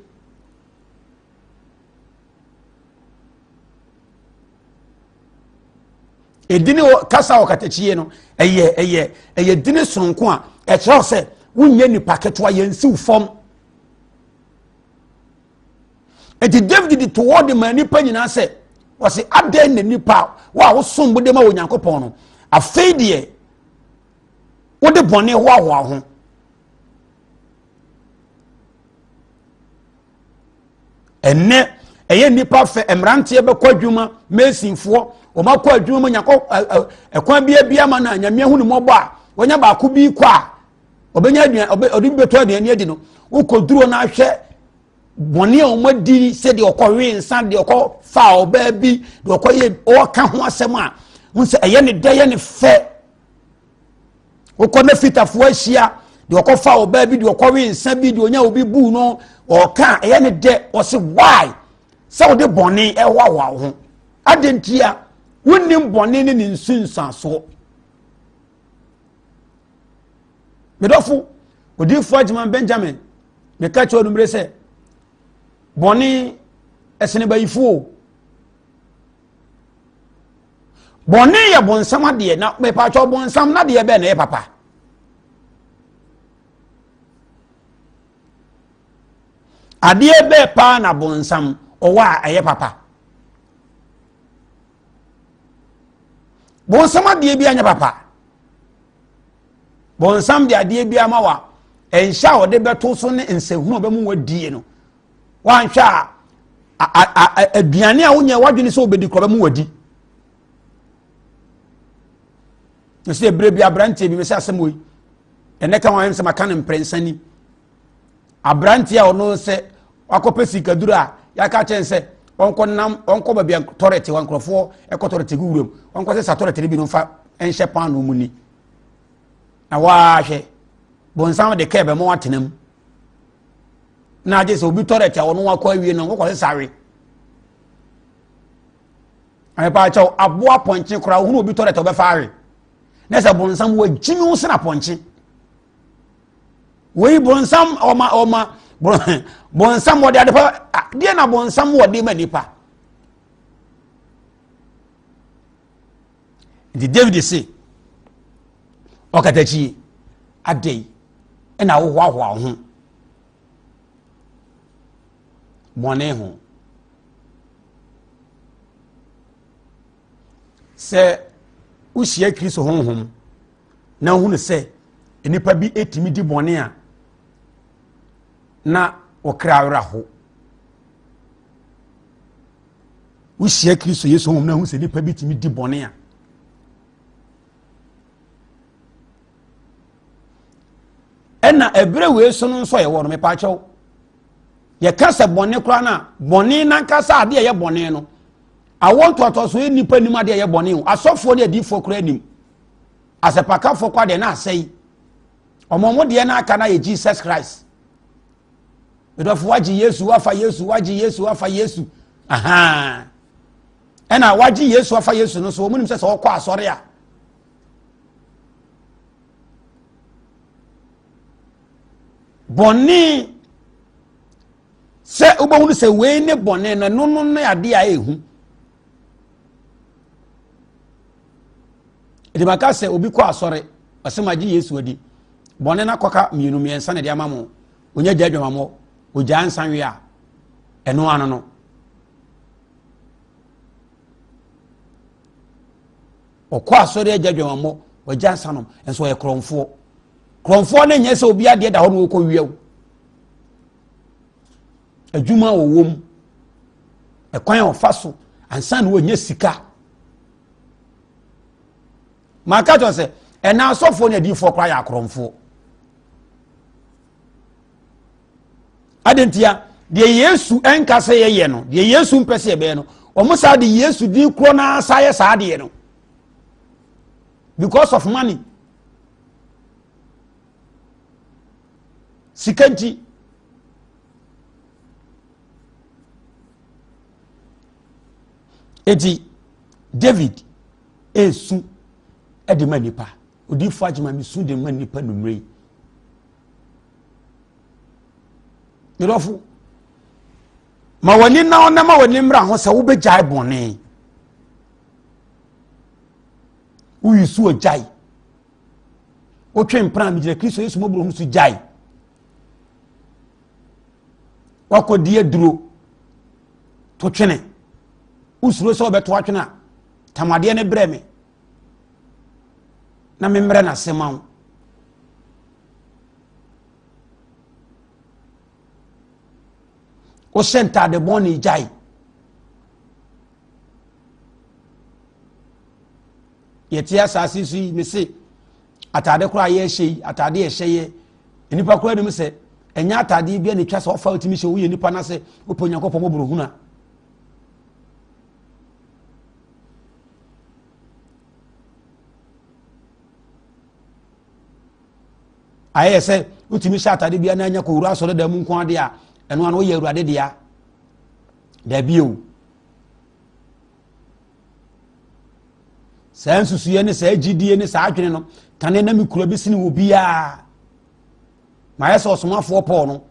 Edini kasa ɔkatakyie no ɛyɛ dini sononko a ɛkyerɛ sɛ wonyɛ nipa ketewa yɛnsiw fam. Eti David toward the man nipa nyina sɛ wɔse adan ne nipa wa wo som bode ma Onyankopɔn no afei deɛ wode bɔne hoahoa ho. Ɛnɛ ɛyɛ nipa fɛ emranteɛ bɛkɔ adwuma mesinfoɔ ɔmakɔ adwuma ma Nyankopɔn ɛkwan bia ma na nyame hu ne mɔbɔ a wonya baako bi kɔ a ɔbɛnya aduan ɔde beto aduan adi no wokɔduro na ahwɛ bɔne a ɔmadi sɛ deɛ ɔkɔ we nsa deɛ ɔkɔ fa ɔbaa bi deɛ ɔkɔ yɛ ɔka ho asɛm a wo sɛ ɛyɛ ne dɛ yɛ ne fɛ wokɔ na fitafoɔ ahyia deɛ ɔkɔ fa ɔbaa bi deɛ ɔkɔ we nsa bi deɛ ɔnya obi buu no ɔka ɛyɛ ne dɛ ɔse why sɛ wode bɔne ɛhoahoa wo ho adɛnti a wonnim bɔne ne ne nsunsuasoɔ. Medɔfo odiyifoɔ Agyeman Benjamin meka kyerɛ onumere sɛ bɔne ɛsene bayifuo bɔne yɛ bɔnsam adeɛ na mepatwɛ bɔnsam na deɛ bɛɛ na yɛ papa. Adeɛ bɛɛ paa na bɔnsam ɔwɔ a ɛyɛ papa. Bɔnsam adeɛ bi anya papa. Bɔnsam de adeɛ bi ama wa ɛnhyɛ a ɔde bɛto so ne nsɛhunu ɔbɛmu wadie no wanhwɛ a aduane a wonyɛ wadwene sɛ obɛdi korɔ bɛmu wadi. Nso ebere bi abranteɛ bi mesɛ asɛm wei ɛnɛ ka wɔn sɛ maka ne mprɛnsani abranteɛ a ɔno sɛ wakɔpɛ sikaduro a yɛaka kyɛn sɛ ɔnkɔ baabi a tɔrɛte wa nkurɔfoɔ ɛkɔ tɔrɛte gu wuram ɔnkɔ sɛ sa tɔrɛte no bi no mfa ɛnhyɛ paano mu ni na waahwɛ bɔnsam de kɛɛ bɛma watena mu na agye sɛ obi tɔrɛte a ɔno wakɔ awie no nkɔkɔ sɛ sare ayɛpaakyɛw aboa pɔnkye koraa wohunu obi tɔrɛte ɔbɛfa awe na sɛ bɔnsam wagyimi wo sena pɔnkye wei bɔnsam ɔma bɔnsam wɔde ade pa deɛ na bɔnsam wɔde ma nipa. Nti David se ɔkatakyi adei ɛna wohoahoa wo ho bɔne ho sɛ wohyia Kristo honhom na wohunu sɛ nipa bi etimi di bɔne a na ɔkra awra ho wohyia Kristo Yesu honhom na wohunu sɛ nipa bi timi di bɔne a ɛna ɛbrɛ wei so no nso yɛwɔ no mepaakyɛw yɛka sɛ bɔne koraa no a bɔne nankasa adeɛ yɛ bɔne no awɔ ntoatoaso yɛ nipa nim adeɛ yɛ bɔne ho asɔfoɔ ne adiifoɔ koraa nim asɛpakafoɔ kwa deɛ na asɛe omo de na aka na ye Jesus Christ bedofo waji Yesu wafa Yesu waji Yesu wafa Yesu aha ena waji Yesu wafa Yesu no so omunim se okọ asore a boni se ubahunu se we ne boni na no ade a ehu edibaka se obi kọ asore asemaji Yesu adi boni na koka mienu miensa ne de amamo onya jadwamamo ogya nsanwe a eno ano no okọ asore jadwamamo ogya nsanom enso ye kromfo na nye se obi ade da ho no okọ wiaw adwuma wowom ekwan ofaso ansan wo nya sika maka to se ena asofo na di fo kwa ya kromfo adentia de Yesu enka se ye no de Yesu mpese be no omusa de Yesu di kro na asaye sa de no because of money sikanti eti David esu edi manipa odi fajima mi su de manipa numrei Mirofu ma wani na ona ma wani mra ho se wo be jai bone wo yisu o jai o twen pran mi je Kristo Yesu mo bro mu su jai wako die duro to twene usuro so be to atwena tamade ne breme na memre na semawo o senta de boni jai yetia asase su me se atade kura ye hye atade ye hye enipa kura ni me se enya atade bia ne twa se ofa otimi hye wo ye nipa na se oponyankopɔ mo brohuna aye se otimi hye atade bia na anya ko wura so da mu nko ade a eno an wo ye awurade dia da bio saa nsusuye ne saa gidie ne saa adwene no kane na mikura bi sine wo bia ma yesa osomafo Paul no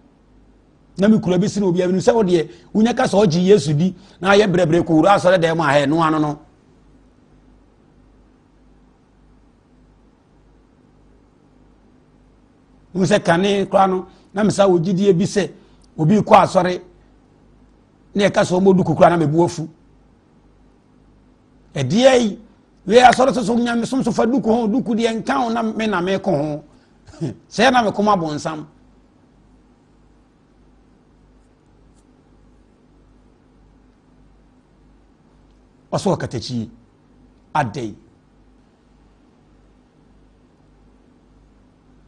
na mikura bi sine wo bia no se wo de unya ka so ogi Yesu di na ye brebre ko wura so da ma ha no ano no se kane kwa no na mesa wo gidie bi se obi kwa asore na e ka so modu kukura na mebu afu ediei we asore so nyame so fa duku ho duku de nkan na me na me ko ho se na me koma bonsam oso katachi adei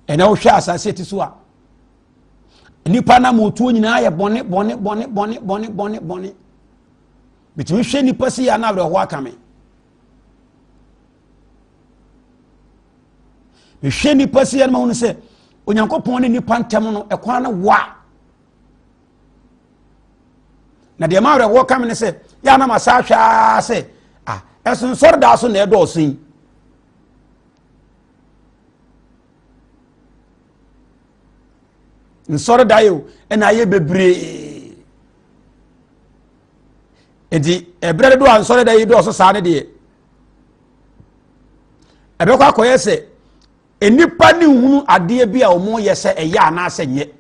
ena wo hwa asase ti so a nipa na motuo nyina ye bone bitimi hwe nipa si ya na abre ho akame hwe nipa si ya ma hunu se onyankopon ne nipa ntem no ekwan na wa na de ma abre ho akame ne se ya na masa hwa se esun sor da so na edo sin nsore dayo ena ye bebre edi ebrede do ansore dayo do so saa ne de ebekwa akoye se enipa ni hunu ade bi a omo ye se eya na ase nye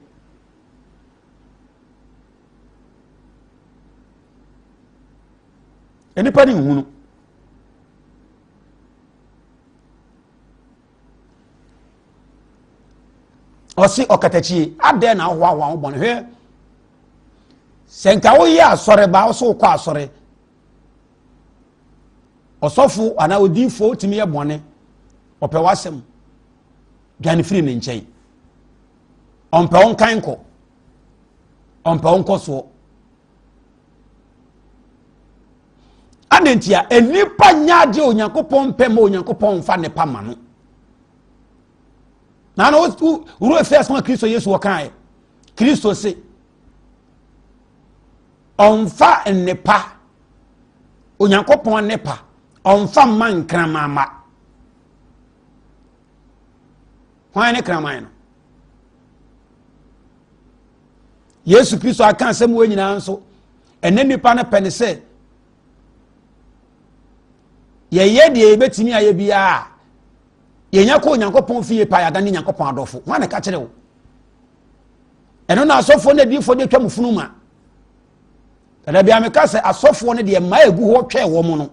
enipa ni hunu osi okatachi ade na hwa bon hwe senka wo ye asore ba wo so kwa asore osofu ana odinfo timi ye bone ope wasem dwane firi ne nkyai ompe on kanko ompe on koso adentia enipa nyaade onyankopon pe ma onyankopon fa ne pa ma no na uru efes ma Kristo Yesu wakan Kristo se onfa nnepa onyankopon nnepa onfa man kramama hwan ne kraman no Yesu Kristo akan sɛ mo nyina nso ene nipa na pene sɛ ye de betimi aye bia ye nya ko onyankopon fie pa ya da ne nyankopon adofo hwan ne ka kyerɛ wo eno na asofo na difo de twam funuma kada bia me ka sɛ asofo ne de ma egu ho twɛ wo mo no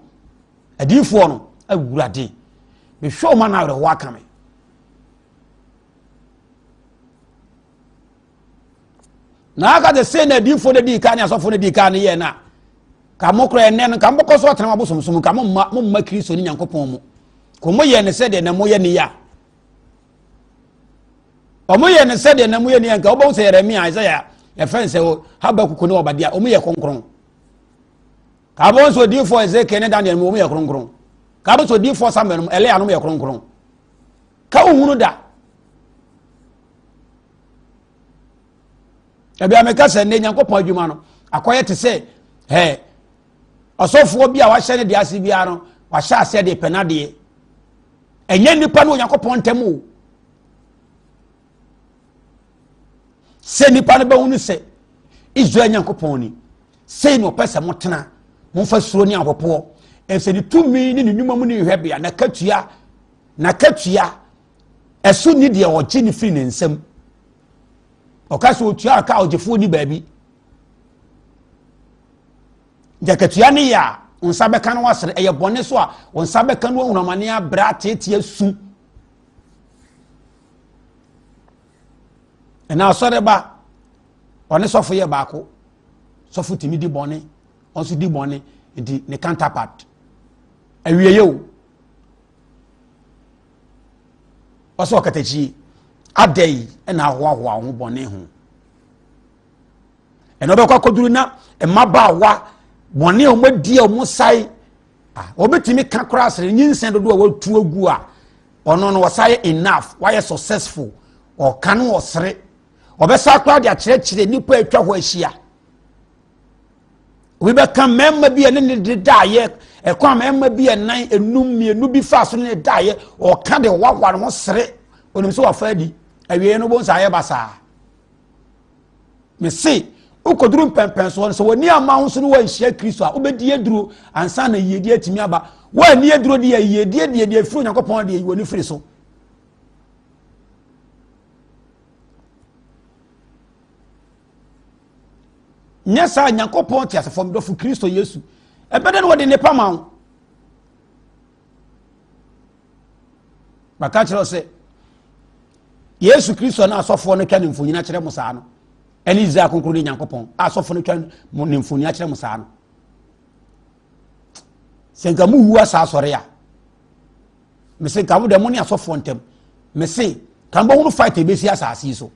adifo no awurade me hwɛ ma na wo aka me na aka de se na difo de di ka ne asofo ne di ka ne ye na ka mokro ene no ka mbokɔ so atena abosomsom ka mo Kristo ni nyankopɔn mu ko mo ye ne se de na mo ye ne ya o mo ye ne se de na mo ye ne ya ka obo se Yeremia Isaiah e fen se o Habakuk ne Obadia o mo ye kronkron ka bo so difo Ezekiel ne Daniel mo ye kronkron ka bo so difo Samuel mo Elia no mo ye kronkron ka ohunu da ebia me ka se ne nyankopɔn adwuma no akoye te se asofo bi a wa hye ne de ase bia no wa hye ase de penade enye nipa no yakopon ntemu se nipa no ba hunu se Israel yakopon ni se no pese motena mo fa suro ni apopo ense ni tumi ni nnwuma mu ni hwe bia na katua esu ni de o gye ni firi ne nsam o ka so otua ka ogefo ni baabi jakatua ne ya onsa beka no wasere eye bone so a onsa beka no hunamane abra tetie su ena asore ba one sofo ye baako sofo timi di bone onso di bone ndi ne counterpart awieye o oso katachi adai ena ahoahoa ho bone ho eno be kwa koduru na emabaawa bone o madi o musai obetimi ka krasre nyinsen dodo a watu agu a ono no wasai enough why successful o kan o sere obesa kwa de akire nipa atwa ho ahia we be kan memma bi ene ne daaye e kwa memma bi enan enum mienu bi fa so ne daaye o ka de waware ho sere onim so wafa di awie no bo nsa ye basa me see ukoduru pempen so woni ama ho so no wanhia Kristo a obedi eduro ansa na yedi atimi aba wani eduro de yedi firi Nyankopɔn de woni firi so nyesa Nyankopɔn ti asefo mdofo Kristo Yesu ebede no wode ne pama ho baka kyerɛ se Yesu Kristo na asofo no twa ne mfonyina kyerɛ mo saa no eni Israel konkro ne Nyankopɔn asofo no twa ne mfonyina kyerɛ mo saa no senka mu hu asa asɔre a me se ka mo de mo ne asofo ntem me se ka mbo hunu fight ebesi asase so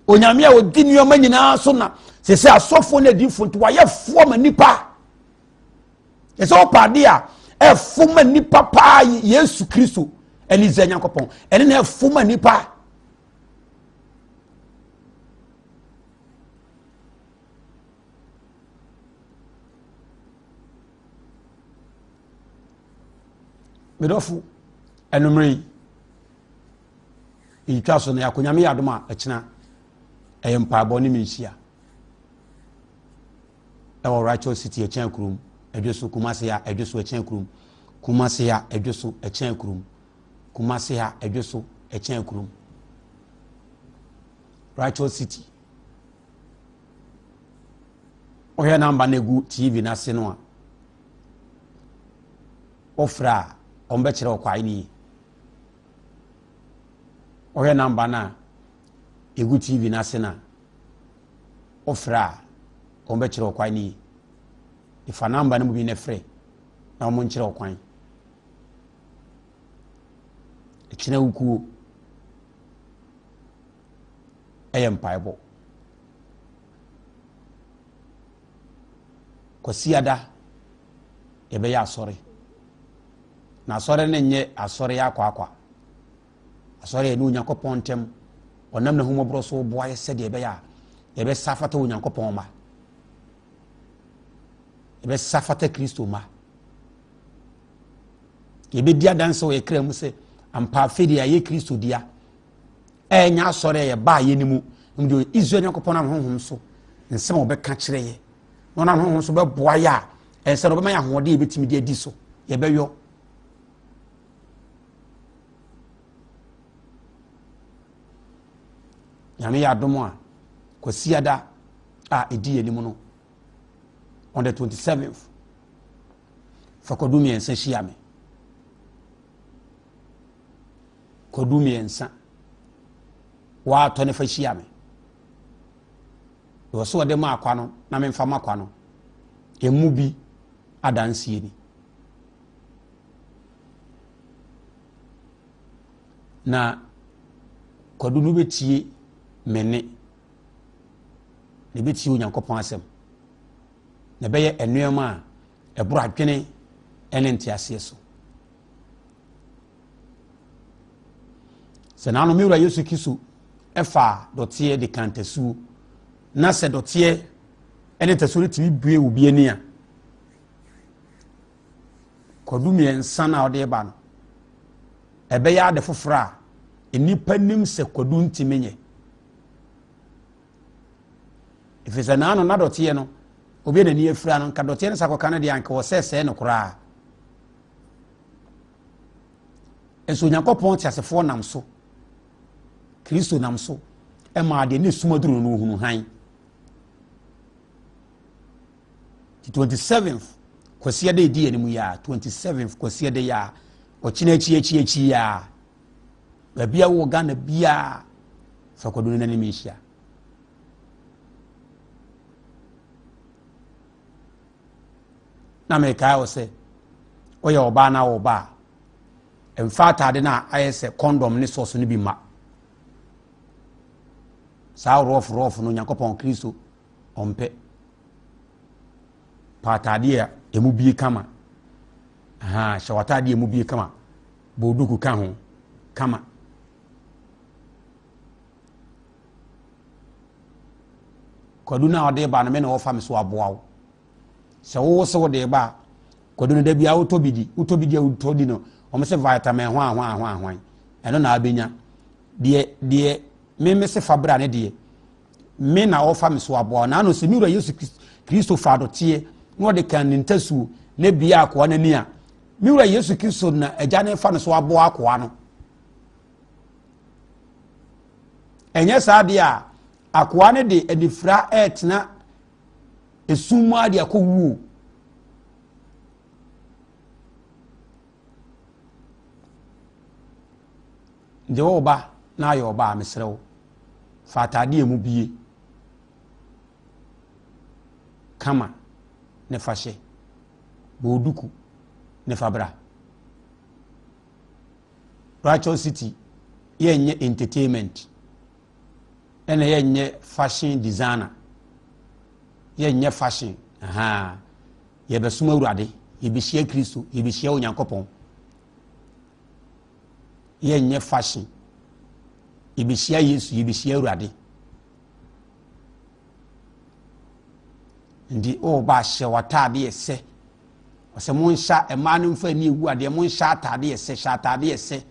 onyame a odi nneoma nyinaa so na se asofo na di fonto wa ye fo ma nipa ese opade a fo ma nipa pa Yesu Kristo eni Israel Nyankopɔn eni na fo ma nipa medofu enumri itwa so na yakonyame yadoma akina empaabo ni minhia ewo Righteous City akyan kurum edweso Kumasi ya edweso akyan kurum Kumasi ya edweso akyan kurum Kumasi ya edweso akyan kurum Righteous City oya namba negu TV na se no a ofra ombe kire okwai ni oya namba na egu TV na se na ofra ombe kire okwai ni ifa namba ne mu bi ne frɛ na omo nkire okwan ekina wukuo mpaebo kwasiada ebe ya asɔre na asɔre ne nye asɔre ya akwa asɔre ne Onyankopɔn ntem onam na humobro so boa yɛ sɛ de be ya ye be safata Onyankopɔn ma ye be safata Kristo ma ye be dia danse wo ye kra mu sɛ ampa afedi aye Kristo dia nya asɔre ye ba ye nimu ndio Israel Onyankopɔn na honhom so nsɛm wo be ka kyerɛ ye no na honhom so be boa ya ɛnsɛ no be ma ya hode ye betimi de adi so ye be yo Nyame ya domo a kwasiada a edi enimu no on the 27th fakodumi ensa hia me kodumi ensa wa to ne fa hia me wo so de ma akwa no na me mfa makwa no emu bi adansie ni na kodunu betie mene ne betie Onyankopɔn asɛm na bɛyɛ enuema a ɛboro adwene ɛne ntiaseɛ so sɛ naano mewura Yesu Kristo ɛfa dɔteɛ de kantasuo na sɛ dɔteɛ ɛne tasuo timi bue wo bi ani a kodumi ensa na ɔde ba no ɛbɛyɛ ade foforo a enipa nim sɛ kodu ntimi nye ifisa naano na dɔteɛ no obi na ni afira no nka dɔteɛ no sakɔka no de anka wɔ sɛ no koraa ɛso Onyankopɔn tiasefoɔ nam so Kristo nam so ɛma de ne sumaduru no hunu han 27th kwasiɛ de di animu ya 27th kwasiɛ de ya ɔkyena akyi ya babia wo Ghana bia fakodu na ne mehia na me kai wo se oya oba na oba emfa atade na aye se condom ne soso ne bi ma sa rof no Nyankopɔn Kristo ompe pa atade a emu bi kama shawatade emu bi kama boduku ka ho kama koduna ode ba na me na wo fa me so aboawo sɛ wo se wo de ba kodunu da bia utobidi a utodi no o me se vitamin ho ɛno na abenya de me se fabra ne de me na ofa me so aboa na no se mi wura Yesu Kristo fa dote no de kan ntasu ne bia akwa na ni a mi wura Yesu Kristo na agya ne fa no so aboa akwa no enye sa de a akwa ne de anifra etna esuma de akɔwu de wo ba na ayo ba mesrew fa atade emu bie kama ne fashe boduku ne fabra Righteous City yenye entertainment ene yenye fashion designer yenye fashion yebesuma Awurade yebehia Kristo yebehia Onyankopɔn yenye fashion yebehia Yesu yebehia Awurade ndi o ba hye watade ese ose mo nhya ema no mfa ni ewu ade mo nhya atade ese hya atade ese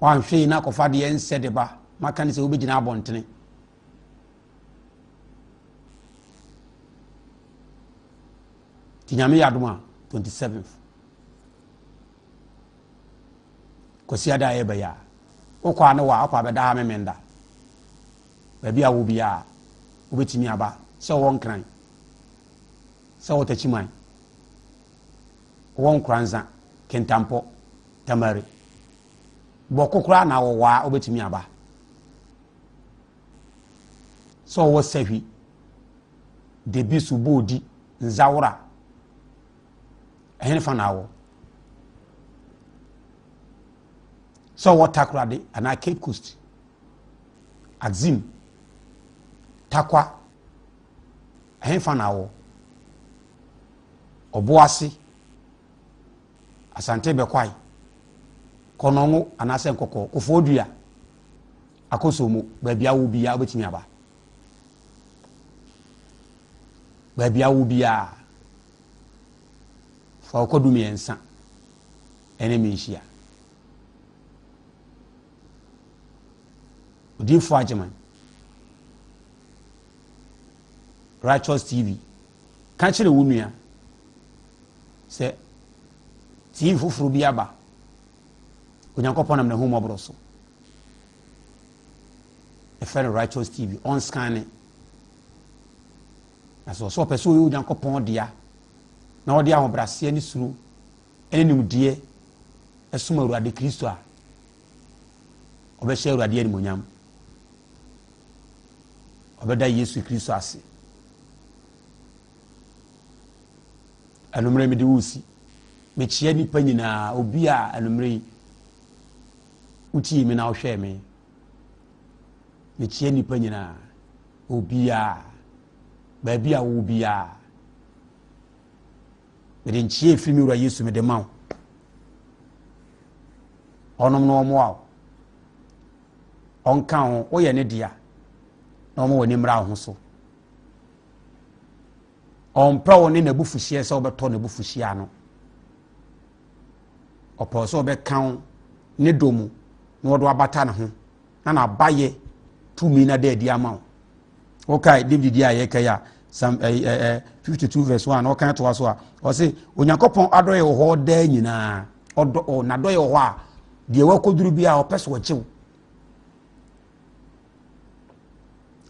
wan hwe na kofa de ense de ba maka ne se obegina abontene tinyame yadoma 27th kosiada ye baya okwa ne wa akwa beda ha memenda baby a wo bia obetimi aba se won kran se wo tachiman won kranza kentampo tamari bokokora na wo wa obetimi aba so wo sahi de bisu bodi nzawra ehne fa na wo so wo takrade ana Cape Coast Axim takwa ehne fa na wo oboase asante be kwai konongo anase nkoko kofodua akosomu babia wo bia obetimi aba babia wo bia fa okodu miensa ene minhia odifo ajeman Righteous TV ka kire wo nua se TV fufuru bi aba onyankopon nam na hu mobro so e fer Righteous TV on scan so person yo onyankopon dia na odi ahobrase ni suru ene nimdie esuma Awurade Kristo a obehye Awurade ani monyam obeda Yesu Kristo ase anumre me de wusi me chia nipa nyina obi a anumre uti mi na ohwe me chia nipa nyina obi a ba bia wo bia me de nchie fi mi wura Yesu me de mawo onom no mo a onka ho oye ne dia na mo woni mra ho so ompa woni na bufuhie se obeto na bufuhie ano opo so obekan ne domu na wodo abata na ho na baye tumi na de dia ma okay David dia ye kaya Psalm 52 verse 1 o kan to aso a o se onyankopon adoye ho da nyina odo na doye ho a de wakoduru bia o peso wachew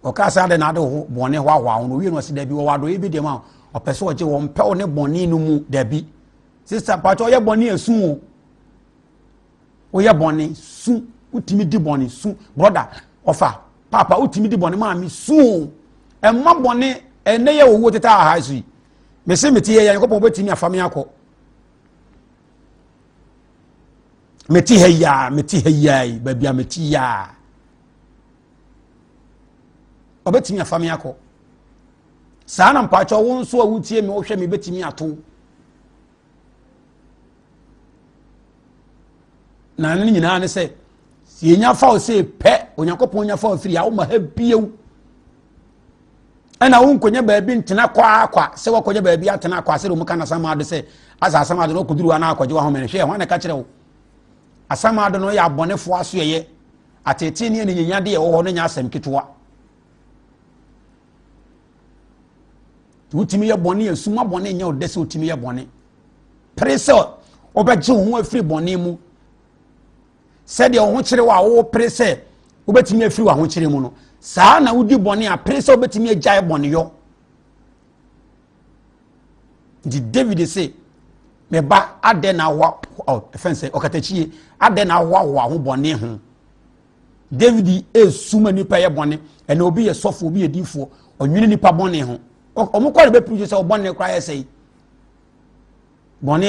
o ka sa de na de ho bone ho ahwa no wi no se da bi wo wado e bi de ma o peso wache wo mpe o ne bone no mu da bi sister pato ye bone asu o ye bone su utimi di bone su brother ofa papa utimi di bone ma mi su e ma bone ene ye wo teta ha su me se meti ye yakopon betimi afame akọ meti heya ba bia meti ya obetimi afame akọ saa na mpacho wo nso a wutie me wo hwe me betimi ato na ne nyina ne se si enya fa o se pe onyankopon nya fa o firi a wo ma ha biew ana wo nkonya ba bi ntena kwa se wo konya ba bi atena kwa se ro muka na sama ade se asa sama ade no koduru ana akwaje wa ho me hwe ho na ka kire wo asama ade no ya abonefo aso ye atete ne ne nyanya de ye wo ho no nya asem kitowa utimi ye boni esuma boni nya odese utimi ye boni prese obeje ho afiri boni mu se de ho kire wa wo prese obetimi afiri wa ho kire mu no saa na udi boni a prese obetimi agyae boni yo di David say me ba ade na wa offense okatachie ade na wa ho boni ho David esuma nipa ye boni ene obi ye sofo obi ye difo onwini nipa boni ho omukọ be preach say obonne kra ye say bone